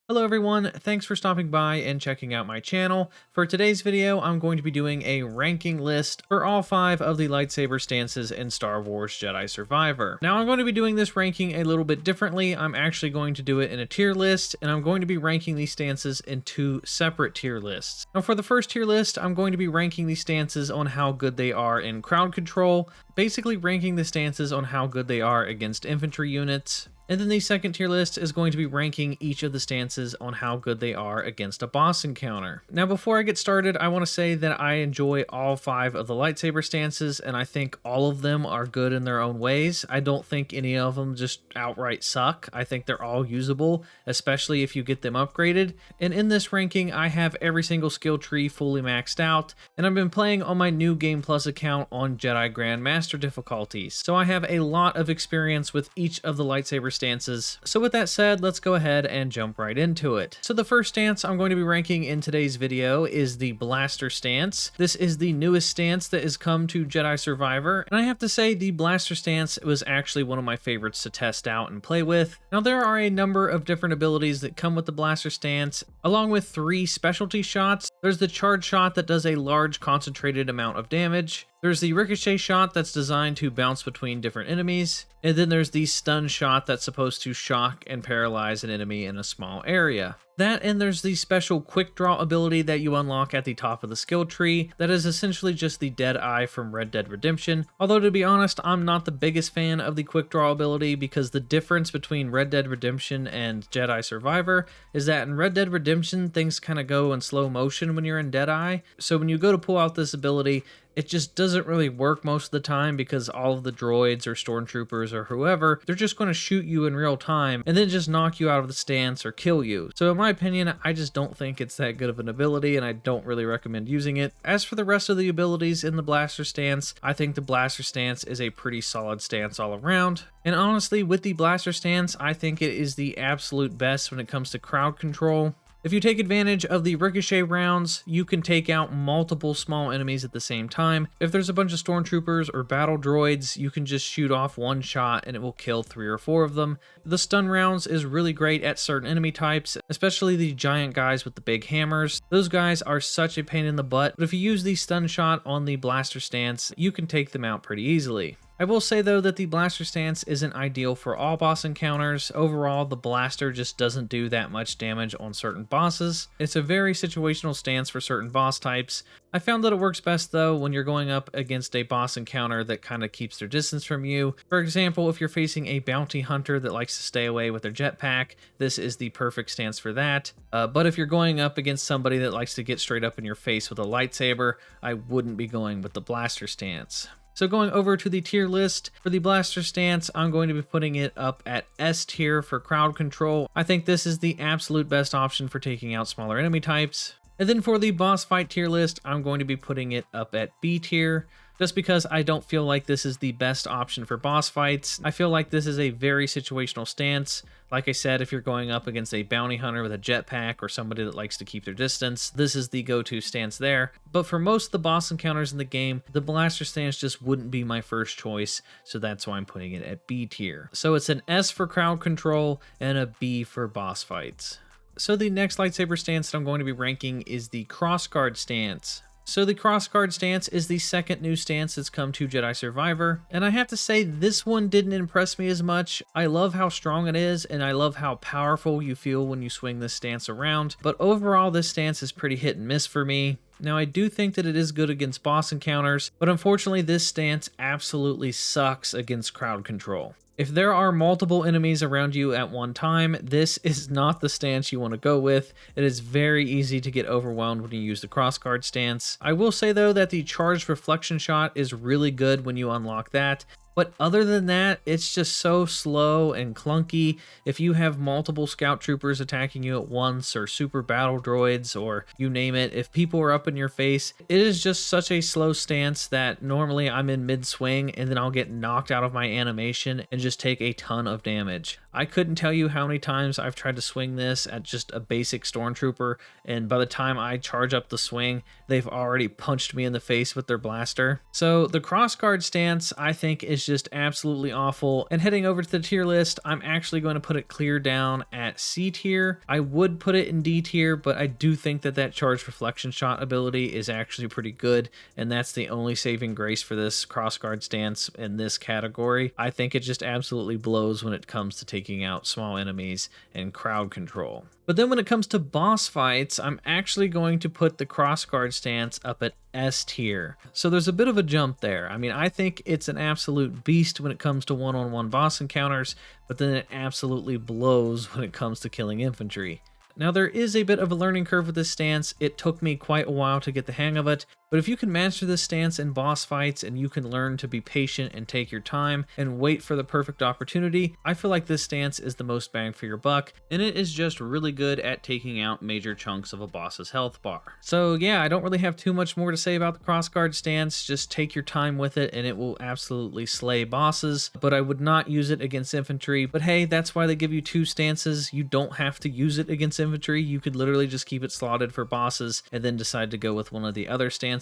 Hello everyone, thanks for stopping by and checking out my channel. For today's video, I'm going to be doing a ranking list for all 5 of the lightsaber stances in Star Wars Jedi Survivor. Now I'm going to be doing this ranking a little bit differently. I'm actually going to do it in a tier list, and I'm going to be ranking these stances in 2 separate tier lists. Now for the first tier list, I'm going to be ranking these stances on how good they are in crowd control, basically ranking the stances on how good they are against infantry units. And then the second tier list is going to be ranking each of the stances on how good they are against a boss encounter. Now before I get started, I want to say that I enjoy all 5 of the lightsaber stances, and I think all of them are good in their own ways. I don't think any of them just outright suck. I think they're all usable, especially if you get them upgraded. And in this ranking, I have every single skill tree fully maxed out, and I've been playing on my new Game Plus account on Jedi Grandmaster difficulties. So I have a lot of experience with each of the lightsaber stances. So with that said, let's go ahead and jump right into it. So the first stance I'm going to be ranking in today's video is the Blaster Stance. This is the newest stance that has come to Jedi Survivor, and I have to say the Blaster Stance was actually one of my favorites to test out and play with. Now there are a number of different abilities that come with the Blaster Stance, along with 3 specialty shots. There's the charge shot that does a large concentrated amount of damage. There's the ricochet shot that's designed to bounce between different enemies, and then there's the stun shot that's supposed to shock and paralyze an enemy in a small area. That, and there's the special quick draw ability that you unlock at the top of the skill tree that is essentially just the dead eye from Red Dead Redemption. Although to be honest, I'm not the biggest fan of the quick draw ability because the difference between Red Dead Redemption and Jedi Survivor is that in Red Dead Redemption things kind of go in slow motion when you're in dead eye. So when you go to pull out this ability, it just doesn't really work most of the time because all of the droids or stormtroopers or whoever, they're just going to shoot you in real time and then just knock you out of the stance or kill you. So in my opinion, I just don't think it's that good of an ability, and I don't really recommend using it. As for the rest of the abilities in the Blaster Stance, I think the Blaster Stance is a pretty solid stance all around. And honestly, with the Blaster Stance, I think it is the absolute best when it comes to crowd control. If you take advantage of the ricochet rounds, you can take out multiple small enemies at the same time. If there's a bunch of stormtroopers or battle droids, you can just shoot off one shot and it will kill 3 or 4 of them. The stun rounds is really great at certain enemy types, especially the giant guys with the big hammers. Those guys are such a pain in the butt, but if you use the stun shot on the Blaster Stance, you can take them out pretty easily. I will say though that the Blaster Stance isn't ideal for all boss encounters. Overall, the blaster just doesn't do that much damage on certain bosses. It's a very situational stance for certain boss types. I found that it works best though when you're going up against a boss encounter that kind of keeps their distance from you. For example, if you're facing a bounty hunter that likes to stay away with their jetpack, this is the perfect stance for that. But if you're going up against somebody that likes to get straight up in your face with a lightsaber, I wouldn't be going with the Blaster Stance. So going over to the tier list, for the Blaster Stance, I'm going to be putting it up at S tier for crowd control. I think this is the absolute best option for taking out smaller enemy types. And then for the boss fight tier list, I'm going to be putting it up at B tier, just because I don't feel like this is the best option for boss fights. I feel like this is a very situational stance. Like I said, if you're going up against a bounty hunter with a jetpack or somebody that likes to keep their distance, this is the go-to stance there. But for most of the boss encounters in the game, the Blaster Stance just wouldn't be my first choice, so that's why I'm putting it at B tier. So it's an S for crowd control and a B for boss fights. So the next lightsaber stance that I'm going to be ranking is the Crossguard stance. So the Crossguard stance is the second new stance that's come to Jedi Survivor, and I have to say this one didn't impress me as much. I love how strong it is, and I love how powerful you feel when you swing this stance around, but overall this stance is pretty hit and miss for me. Now I do think that it is good against boss encounters, but unfortunately this stance absolutely sucks against crowd control. If there are multiple enemies around you at one time, this is not the stance you want to go with. It is very easy to get overwhelmed when you use the Crossguard stance. I will say though that the charged reflection shot is really good when you unlock that. But other than that, it's just so slow and clunky. If you have multiple scout troopers attacking you at once, or super battle droids, or you name it, if people are up in your face, it is just such a slow stance that normally I'm in mid-swing and then I'll get knocked out of my animation and just take a ton of damage. I couldn't tell you how many times I've tried to swing this at just a basic stormtrooper, and by the time I charge up the swing, they've already punched me in the face with their blaster. So the Crossguard stance, I think, is is just absolutely awful. And heading over to the tier list, I'm actually going to put it clear down at C tier. I would put it in D tier, but I do think that that charged reflection shot ability is actually pretty good, and that's the only saving grace for this Crossguard stance in this category. I think it just absolutely blows when it comes to taking out small enemies and crowd control. But then when it comes to boss fights, I'm actually going to put the Crossguard stance up at S tier. So there's a bit of a jump there. I mean, I think it's an absolute beast when it comes to one-on-one boss encounters, but then it absolutely blows when it comes to killing infantry. Now, there is a bit of a learning curve with this stance. It took me quite a while to get the hang of it, but if you can master this stance in boss fights and you can learn to be patient and take your time and wait for the perfect opportunity, I feel like this stance is the most bang for your buck, and it is just really good at taking out major chunks of a boss's health bar. So yeah, I don't really have too much more to say about the Crossguard stance. Just take your time with it and it will absolutely slay bosses, but I would not use it against infantry. But hey, that's why they give you two stances. You don't have to use it against infantry. You could literally just keep it slotted for bosses and then decide to go with one of the other stances.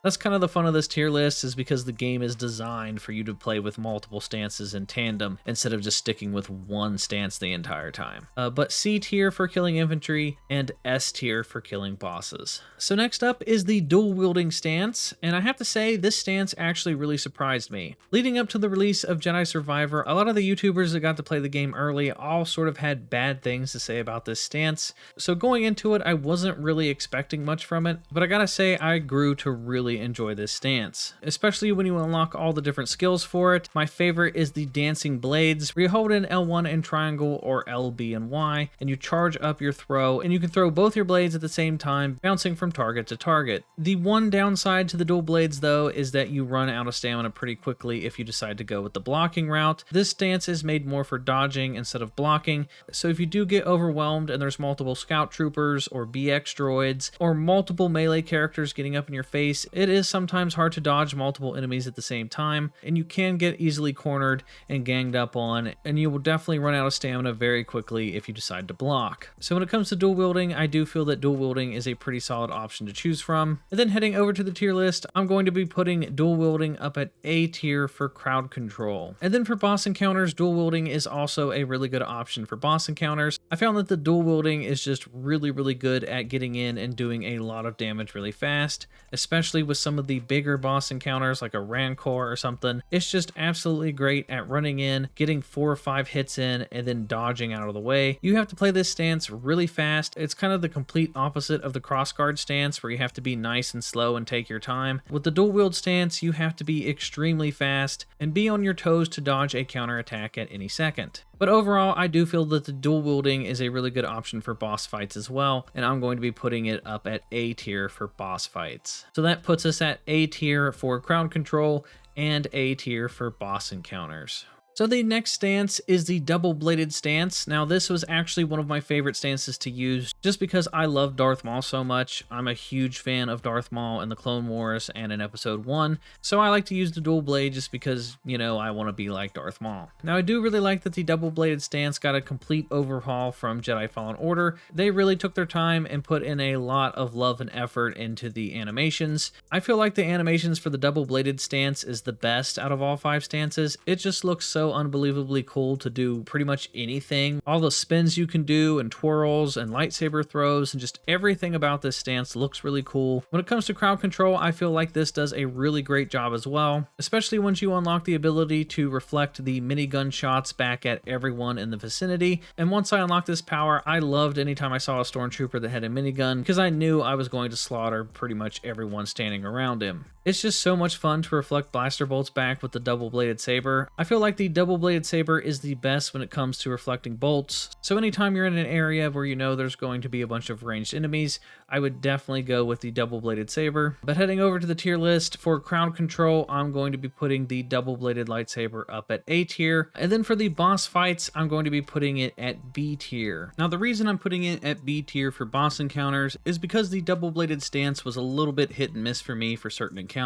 That's kind of the fun of this tier list, is because the game is designed for you to play with multiple stances in tandem instead of just sticking with one stance the entire time. But C tier for killing infantry and S tier for killing bosses. So next up is the dual wielding stance, and I have to say this stance actually really surprised me. Leading up to the release of Jedi Survivor, a lot of the YouTubers that got to play the game early all sort of had bad things to say about this stance. So going into it, I wasn't really expecting much from it, but I gotta say I grew to really enjoy this stance, especially when you unlock all the different skills for it. My favorite is the dancing blades, where you hold in L1 and triangle or LB and Y, and you charge up your throw, and you can throw both your blades at the same time, bouncing from target to target. The one downside to the dual blades though is that you run out of stamina pretty quickly if you decide to go with the blocking route. This stance is made more for dodging instead of blocking, so if you do get overwhelmed and there's multiple scout troopers or BX droids or multiple melee characters getting up in your face, it is sometimes hard to dodge multiple enemies at the same time, and you can get easily cornered and ganged up on, and you will definitely run out of stamina very quickly if you decide to block. So when it comes to dual wielding, I do feel that dual wielding is a pretty solid option to choose from. And then heading over to the tier list, I'm going to be putting dual wielding up at A tier for crowd control. And then for boss encounters, dual wielding is also a really good option for boss encounters. I found that the dual wielding is just really good at getting in and doing a lot of damage really fast, especially with some of the bigger boss encounters like a Rancor or something. It's just absolutely great at running in, getting 4 or 5 hits in, and then dodging out of the way. You have to play this stance really fast. It's kind of the complete opposite of the Crossguard stance, where you have to be nice and slow and take your time. With the dual wield stance, you have to be extremely fast and be on your toes to dodge a counterattack at any second. But overall, I do feel that the dual wielding is a really good option for boss fights as well, and I'm going to be putting it up at A tier for boss fights. So that puts us at A tier for crowd control and A tier for boss encounters. So the next stance is the double-bladed stance. Now this was actually one of my favorite stances to use just because I love Darth Maul so much. I'm a huge fan of Darth Maul in the Clone Wars and in Episode 1, so I like to use the dual blade just because, you know, I want to be like Darth Maul. Now I do really like that the double-bladed stance got a complete overhaul from Jedi Fallen Order. They really took their time and put in a lot of love and effort into the animations. I feel like the animations for the double-bladed stance is the best out of all 5 stances. It just looks so unbelievably cool to do pretty much anything. All the spins you can do and twirls and lightsaber throws and just everything about this stance looks really cool. When it comes to crowd control, I feel like this does a really great job as well, especially once you unlock the ability to reflect the minigun shots back at everyone in the vicinity. And once I unlocked this power, I loved anytime I saw a stormtrooper that had a minigun because I knew I was going to slaughter pretty much everyone standing around him. It's just so much fun to reflect blaster bolts back with the double-bladed saber. I feel like the double-bladed saber is the best when it comes to reflecting bolts, so anytime you're in an area where you know there's going to be a bunch of ranged enemies, I would definitely go with the double-bladed saber. But heading over to the tier list, for crowd control, I'm going to be putting the double-bladed lightsaber up at A tier, and then for the boss fights, I'm going to be putting it at B tier. Now the reason I'm putting it at B tier for boss encounters is because the double-bladed stance was a little bit hit and miss for me for certain encounters.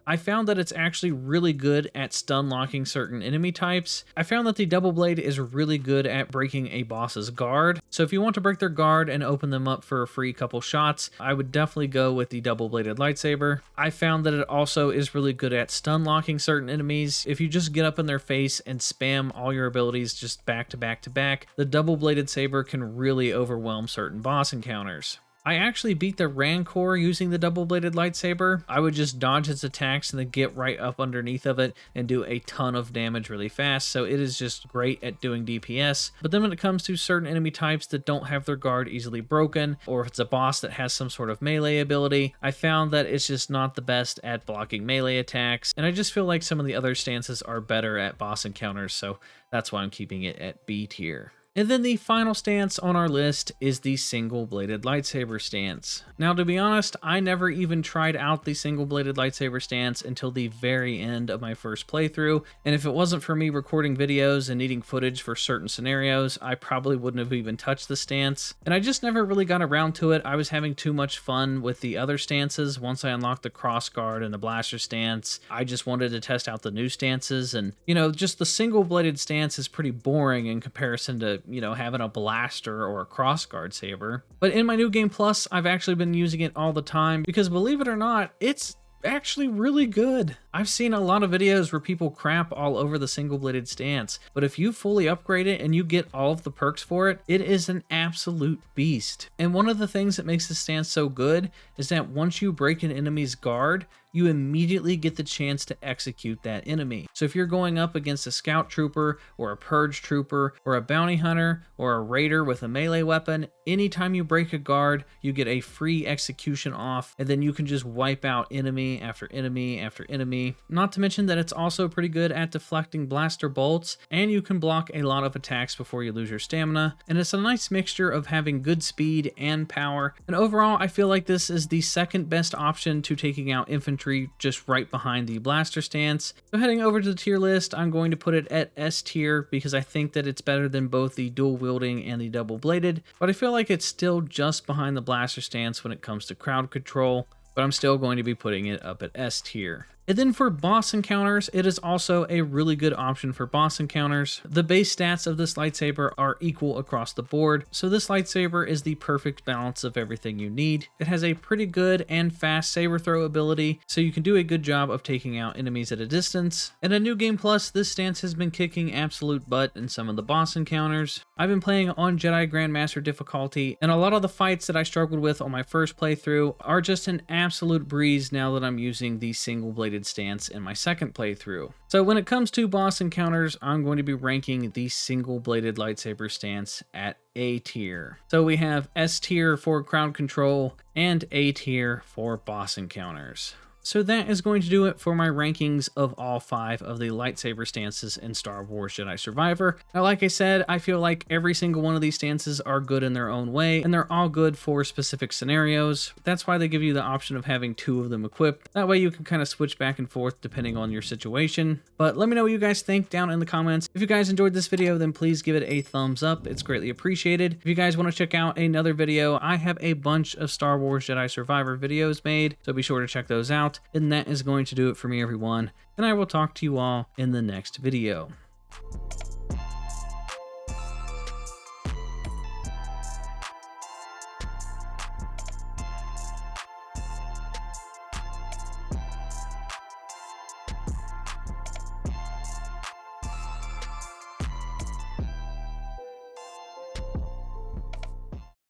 I found that it's actually really good at stun locking certain enemy types, types, I found that the double blade is really good at breaking a boss's guard. So if you want to break their guard and open them up for a free couple shots, I would definitely go with the double bladed lightsaber. I found that it also is really good at stun locking certain enemies. If you just get up in their face and spam all your abilities just back to back to back, the double bladed saber can really overwhelm certain boss encounters. I actually beat the Rancor using the double-bladed lightsaber. I would just dodge its attacks and then get right up underneath of it and do a ton of damage really fast, so it is just great at doing DPS. But then when it comes to certain enemy types that don't have their guard easily broken, or if it's a boss that has some sort of melee ability, I found that it's just not the best at blocking melee attacks, and I just feel like some of the other stances are better at boss encounters, so that's why I'm keeping it at B tier. And then the final stance on our list is the single-bladed lightsaber stance. Now, to be honest, I never even tried out the single-bladed lightsaber stance until the very end of my first playthrough, and if it wasn't for me recording videos and needing footage for certain scenarios, I probably wouldn't have even touched the stance. And I just never really got around to it. I was having too much fun with the other stances. Once I unlocked the Crossguard and the blaster stance, I just wanted to test out the new stances, and, you know, just the single-bladed stance is pretty boring in comparison to, you know, having a blaster or a crossguard saber. But in my New Game Plus, I've actually been using it all the time because, believe it or not, it's actually really good. I've seen a lot of videos where people crap all over the single-bladed stance, but if you fully upgrade it and you get all of the perks for it, it is an absolute beast. And one of the things that makes the stance so good is that once you break an enemy's guard, you immediately get the chance to execute that enemy. So if you're going up against a scout trooper or a purge trooper or a bounty hunter or a raider with a melee weapon, anytime you break a guard, you get a free execution off, and then you can just wipe out enemy after enemy after enemy. Not to mention that it's also pretty good at deflecting blaster bolts, and you can block a lot of attacks before you lose your stamina, and it's a nice mixture of having good speed and power. And overall, I feel like this is the second best option to taking out infantry, just right behind the blaster stance. So heading over to the tier list, I'm going to put it at S tier because I think that it's better than both the dual wielding and the double bladed, but I feel like it's still just behind the blaster stance when it comes to crowd control, but I'm still going to be putting it up at S tier. And then for boss encounters, it is also a really good option for boss encounters. The base stats of this lightsaber are equal across the board, so this lightsaber is the perfect balance of everything you need. It has a pretty good and fast saber throw ability, so you can do a good job of taking out enemies at a distance. And in New Game Plus, this stance has been kicking absolute butt in some of the boss encounters. I've been playing on Jedi Grandmaster difficulty, and a lot of the fights that I struggled with on my first playthrough are just an absolute breeze now that I'm using the single-bladed stance in my second playthrough. So when it comes to boss encounters, I'm going to be ranking the single-bladed lightsaber stance at A tier. So we have S tier for crowd control and A tier for boss encounters. So that is going to do it for my rankings of all 5 of the lightsaber stances in Star Wars Jedi Survivor. Now, like I said, I feel like every single one of these stances are good in their own way, and they're all good for specific scenarios. That's why they give you the option of having 2 of them equipped. That way you can kind of switch back and forth depending on your situation. But let me know what you guys think down in the comments. If you guys enjoyed this video, then please give it a thumbs up. It's greatly appreciated. If you guys want to check out another video, I have a bunch of Star Wars Jedi Survivor videos made, so be sure to check those out. And that is going to do it for me, everyone, and I will talk to you all in the next video.